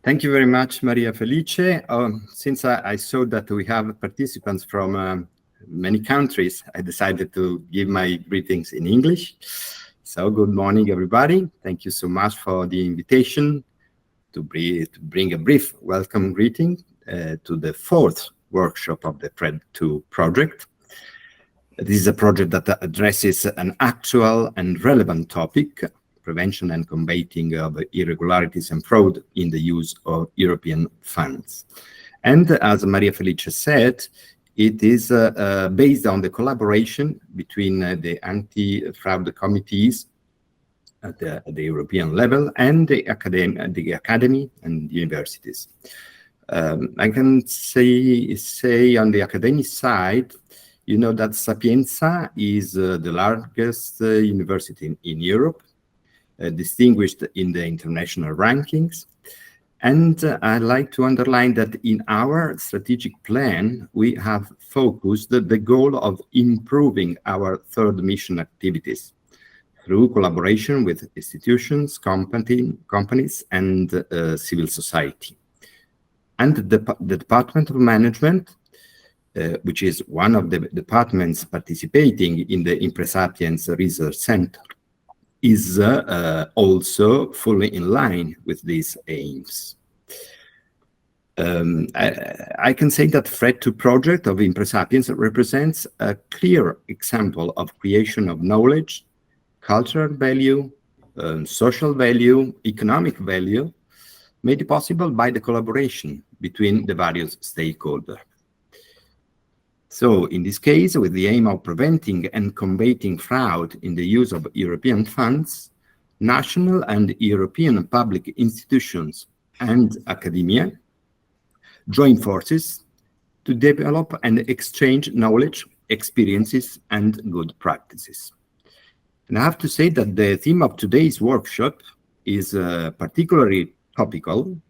Thank you very much, Maria Felice. Since I saw that we have participants from many countries, I decided to give my greetings in English. So good morning, everybody. Thank you so much for the invitation to bring a brief welcome greeting to the fourth workshop of the FRED2 project. This is a project that addresses an actual and relevant topic: prevention and combating of irregularities and fraud in the use of European funds. And as Maria Felice said, it is based on the collaboration between the anti-fraud committees at the European level and the academy and universities. I can say on the academic side, you know that Sapienza is the largest university in Europe, distinguished in the international rankings. And I'd like to underline that in our strategic plan, we have focused the goal of improving our third mission activities through collaboration with institutions, companies, and civil society. And the Department of Management, which is one of the departments participating in the ImpreSapiens Research Center, is also fully in line with these aims. I can say that FRED2 project of ImpreSapiens represents a clear example of creation of knowledge, cultural value, social value, economic value, made possible by the collaboration between the various stakeholders. So in this case, with the aim of preventing and combating fraud in the use of European funds, national and European public institutions and academia join forces to develop and exchange knowledge, experiences, and good practices. And I have to say that the theme of today's workshop is particularly topical,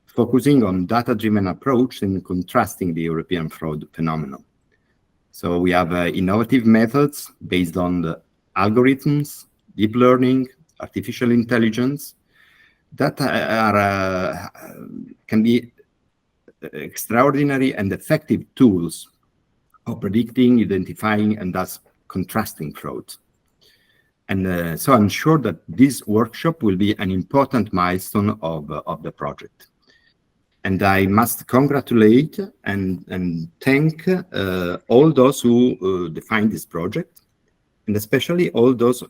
focusing on data-driven approach in contrasting the European fraud phenomenon. So we have innovative methods based on the algorithms, deep learning, artificial intelligence that can be extraordinary and effective tools of predicting, identifying, and thus contrasting fraud. And so I'm sure that this workshop will be an important milestone of the project. And I must congratulate and thank all those who defined this project, and especially all those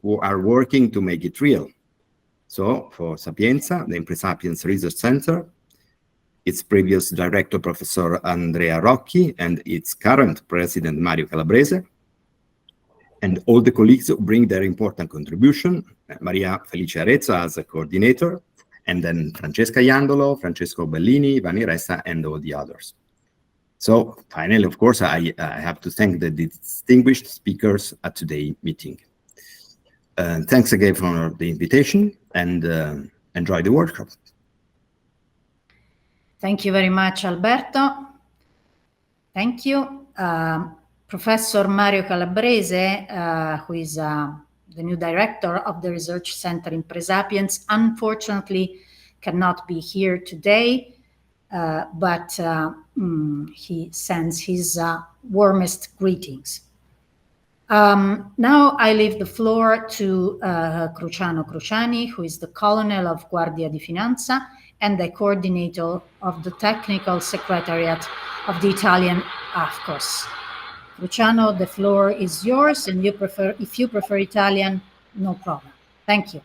who are working to make it real. So for Sapienza, the ImpreSapiens Research Center, its previous director, Professor Andrea Rocchi, and its current president, Mario Calabrese, and all the colleagues who bring their important contribution, Maria Felice Arezzo as a coordinator, and then Francesca Iandolo, Francesco Bellini, Vani Ressa, and all the others. So finally, of course, I have to thank the distinguished speakers at today's meeting. Thanks again for the invitation, and enjoy the workshop. Thank you very much, Alberto. Thank you. Professor Mario Calabrese, who is the new director of the Research Center ImpreSapiens, unfortunately cannot be here today, but he sends his warmest greetings. Now I leave the floor to Cruciano Cruciani, who is the Colonel of Guardia di Finanza and the coordinator of the Technical Secretariat of the Italian AFCOS. Luciano, the floor is yours, and if you prefer Italian, no problem. Thank you.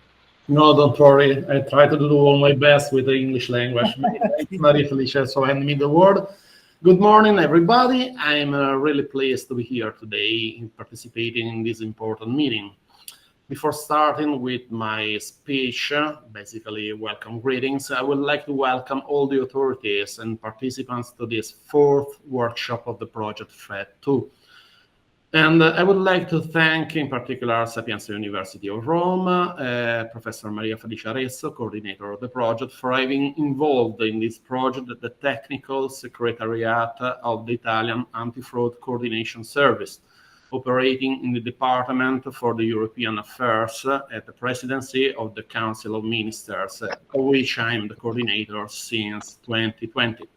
No, don't worry. I try to do all my best with the English language. Thanks, Maria Felice, so hand me the word. Good morning, everybody. I'm really pleased to be here today in participating in this important meeting. Before starting with my speech, basically welcome greetings, I would like to welcome all the authorities and participants to this fourth workshop of the project FRED2. And I would like to thank in particular Sapienza University of Rome, Professor Maria Felice Arezzo, coordinator of the project, for having involved in this project the Technical Secretariat of the Italian Anti-Fraud Coordination Service, operating in the Department for the European Affairs at the Presidency of the Council of Ministers, of which I am the coordinator since 2020.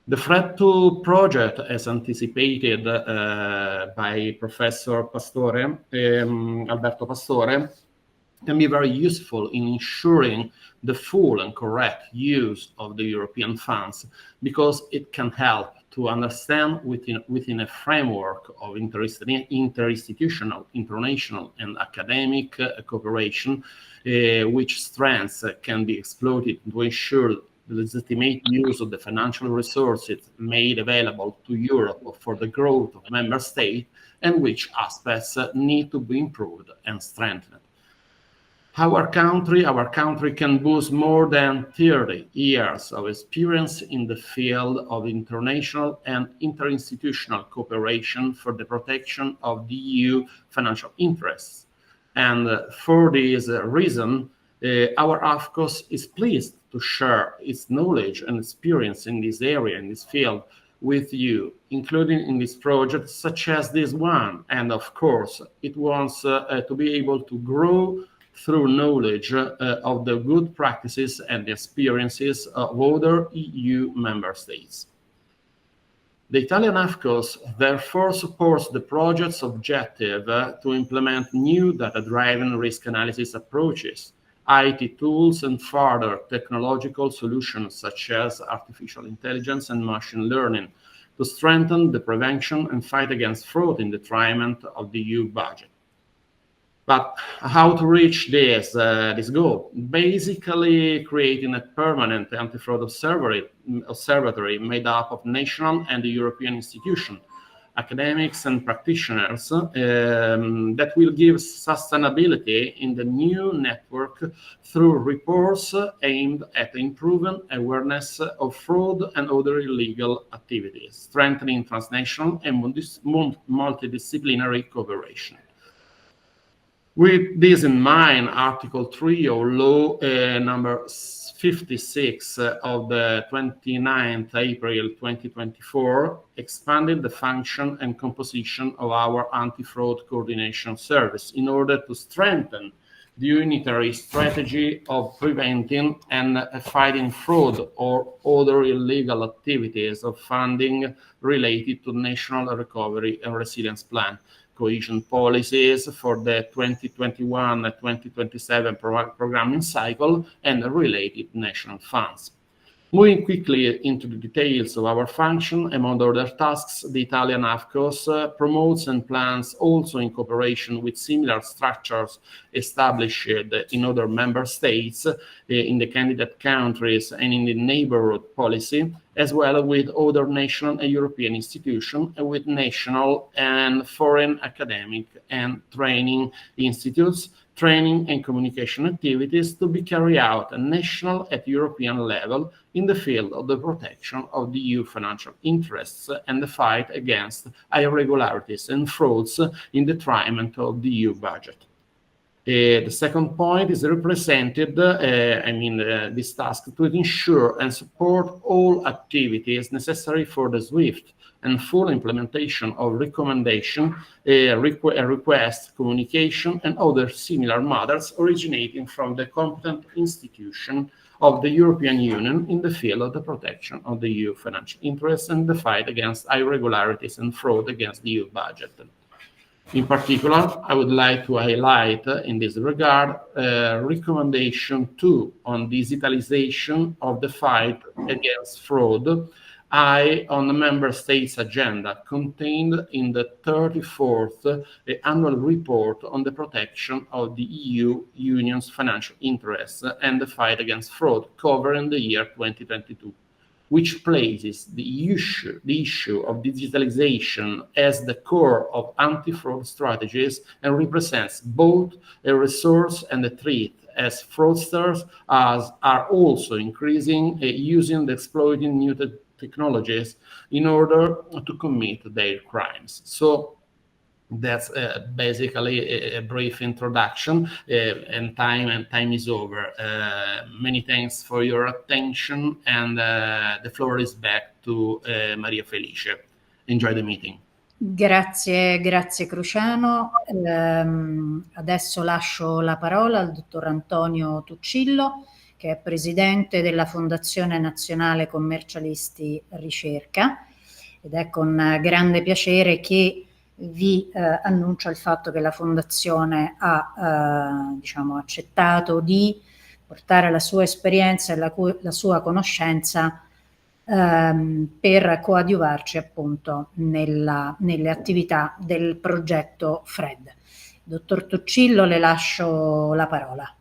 The FRED2 project, as anticipated by Professor Pastore, Alberto Pastore, can be very useful in ensuring the full and correct use of the European funds, because it can help to understand within a framework of interinstitutional, international, and academic cooperation, which strengths can be exploited to ensure the legitimate use of the financial resources made available to Europe for the growth of member states, and which aspects need to be improved and strengthened. Our country can boast more than 30 years of experience in the field of international and interinstitutional cooperation for the protection of the EU financial interests. And for this reason, our AFCOS is pleased to share its knowledge and experience in this area, in this field, with you, including in this project, such as this one. And of course, it wants to be able to grow through knowledge of the good practices and the experiences of other EU member states. The Italian AFCOS therefore supports the project's objective to implement new data-driven risk analysis approaches, IT tools, and further technological solutions such as artificial intelligence and machine learning to strengthen the prevention and fight against fraud in the detriment of the EU budget. But how to reach this goal? Basically, creating a permanent anti-fraud observatory made up of national and European institutions, academics, and practitioners that will give sustainability in the new network through reports aimed at improving awareness of fraud and other illegal activities, strengthening transnational and multidisciplinary cooperation. With this in mind, Article 3 of Law number 56 of the 29th April 2024 expanded the function and composition of our anti-fraud coordination service in order to strengthen the unitary strategy of preventing and fighting fraud or other illegal activities of funding related to National Recovery and Resilience Plan, cohesion policies for the 2021-2027 programming cycle, and related national funds. Moving quickly into the details of our function, among other tasks, the Italian AFCOS promotes and plans, also in cooperation with similar structures established in other member states, in the candidate countries, and in the neighborhood policy, as well with other national and European institutions, and with national and foreign academic and training institutes, training and communication activities to be carried out at national and European level in the field of the protection of the EU financial interests and the fight against irregularities and frauds in the detriment of the EU budget. The second point is represented, this task to ensure and support all activities necessary for the swift and full implementation of recommendation, request, communication, and other similar matters originating from the competent institution of the European Union in the field of the protection of the EU financial interests and the fight against irregularities and fraud against the EU budget. In particular, I would like to highlight in this regard recommendation 2 on digitalization of the fight against fraud, on the member states' agenda contained in the 34th annual report on the protection of the EU Union's financial interests and the fight against fraud covering the year 2022, which places the issue of digitalization as the core of anti-fraud strategies and represents both a resource and a threat, as fraudsters are also increasing using and exploiting new technologies in order to commit their crimes. So that's basically a brief introduction, and time is over. Many thanks for your attention, and the floor is back to Maria Felice. Enjoy the meeting. Grazie Cruciano. Adesso lascio la parola al dottor Antonio Tuccillo, che è presidente della Fondazione Nazionale Commercialisti Ricerca, ed è con grande piacere che vi annuncio il fatto che la Fondazione ha accettato di portare la sua esperienza e la sua conoscenza per coadiuvarci appunto nelle attività del progetto FRED. Dottor Tuccillo, le lascio la parola.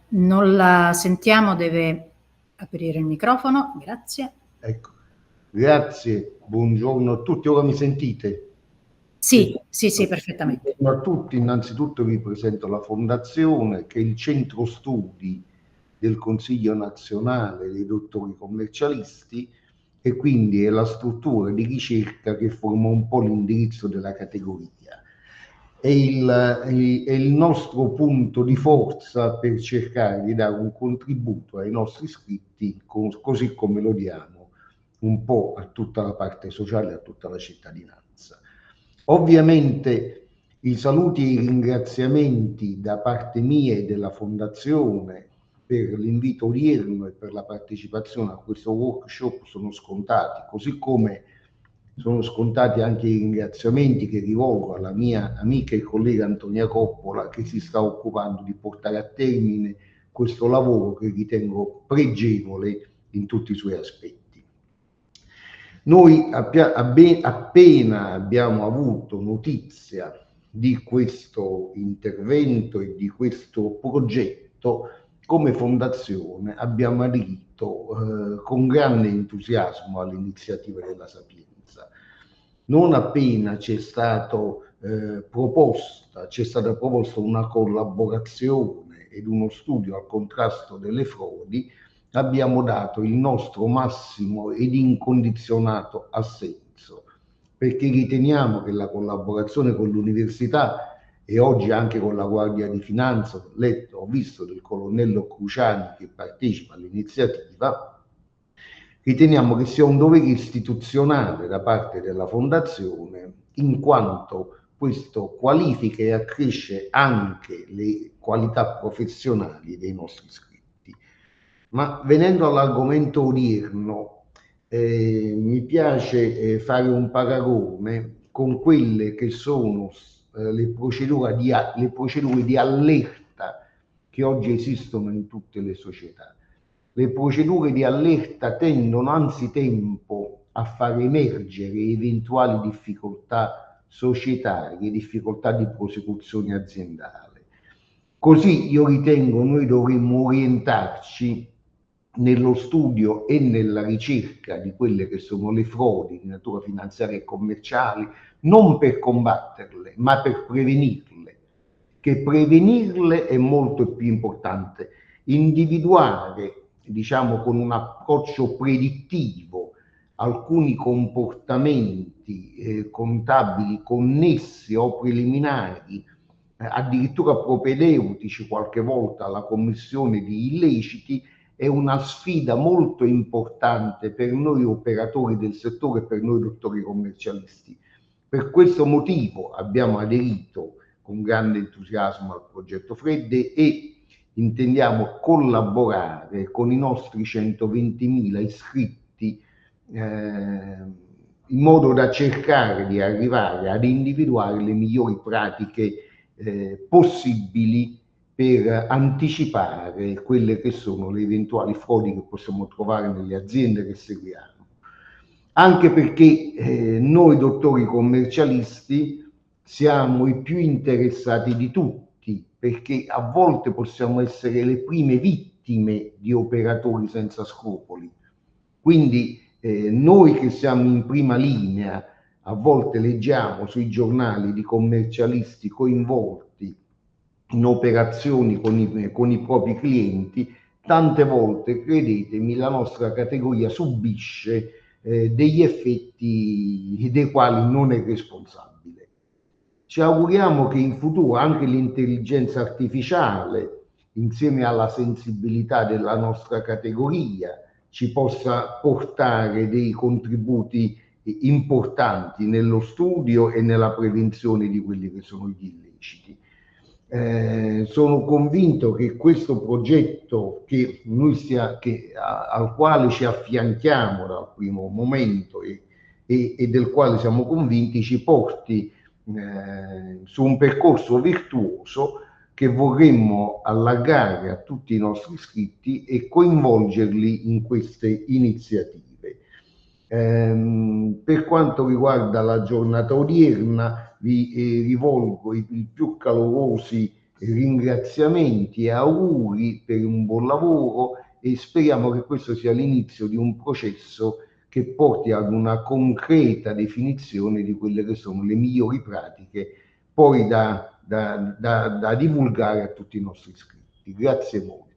Non la sentiamo, deve aprire il microfono, grazie. Ecco, grazie, buongiorno a tutti, ora mi sentite? Sì, perfettamente. Buongiorno a tutti, innanzitutto vi presento la Fondazione, che è il centro studi del Consiglio nazionale dei dottori commercialisti e quindi è la struttura di ricerca che forma un po' l'indirizzo della categoria. È il nostro punto di forza per cercare di dare un contributo ai nostri iscritti, così come lo diamo un po' a tutta la parte sociale, a tutta la cittadinanza. Ovviamente i saluti e i ringraziamenti da parte mia e della Fondazione per l'invito odierno e per la partecipazione a questo workshop sono scontati, così come sono scontati anche i ringraziamenti che rivolgo alla mia amica e collega Antonia Coppola, che si sta occupando di portare a termine questo lavoro che ritengo pregevole in tutti i suoi aspetti. Noi appena abbiamo avuto notizia di questo intervento e di questo progetto, come Fondazione abbiamo aderito con grande entusiasmo all'iniziativa della Sapienza. Non appena c'è stata proposta una collaborazione ed uno studio al contrasto delle frodi, abbiamo dato il nostro massimo ed incondizionato assenso, perché riteniamo che la collaborazione con l'università e oggi anche con la Guardia di Finanza, ho visto del colonnello Cruciani che partecipa all'iniziativa, riteniamo che sia un dovere istituzionale da parte della Fondazione, in quanto questo qualifica e accresce anche le qualità professionali dei nostri iscritti. Ma venendo all'argomento odierno, mi piace fare un paragone con quelle che sono le procedure di allerta che oggi esistono in tutte le società. Le procedure di allerta tendono anzitempo a far emergere eventuali difficoltà societarie, difficoltà di prosecuzione aziendale. Così io ritengo noi dovremmo orientarci nello studio e nella ricerca di quelle che sono le frodi di natura finanziaria e commerciale, non per combatterle, ma per prevenirle, che prevenirle è molto più importante. Individuare, diciamo, con un approccio predittivo alcuni comportamenti contabili connessi o preliminari, addirittura propedeutici qualche volta alla commissione di illeciti, è una sfida molto importante per noi operatori del settore e per noi dottori commercialisti. Per questo motivo abbiamo aderito con grande entusiasmo al progetto FRED e intendiamo collaborare con i nostri 120.000 iscritti in modo da cercare di arrivare ad individuare le migliori pratiche possibili per anticipare quelle che sono le eventuali frodi che possiamo trovare nelle aziende che seguiamo. Anche perché noi dottori commercialisti siamo i più interessati di tutti, perché a volte possiamo essere le prime vittime di operatori senza scrupoli. Quindi noi che siamo in prima linea, a volte leggiamo sui giornali di commercialisti coinvolti in operazioni con i propri clienti, tante volte, credetemi, la nostra categoria subisce degli effetti dei quali non è responsabile. Ci auguriamo che in futuro anche l'intelligenza artificiale insieme alla sensibilità della nostra categoria, ci possa portare dei contributi importanti nello studio e nella prevenzione di quelli che sono gli illeciti. Sono convinto che questo progetto al quale ci affianchiamo dal primo momento e del quale siamo convinti ci porti su un percorso virtuoso che vorremmo allargare a tutti i nostri iscritti e coinvolgerli in queste iniziative. Per quanto riguarda la giornata odierna, vi rivolgo i più calorosi ringraziamenti e auguri per un buon lavoro e speriamo che questo sia l'inizio di un processo che porti ad una concreta definizione di quelle che sono le migliori pratiche poi da divulgare a tutti i nostri iscritti. Grazie molto.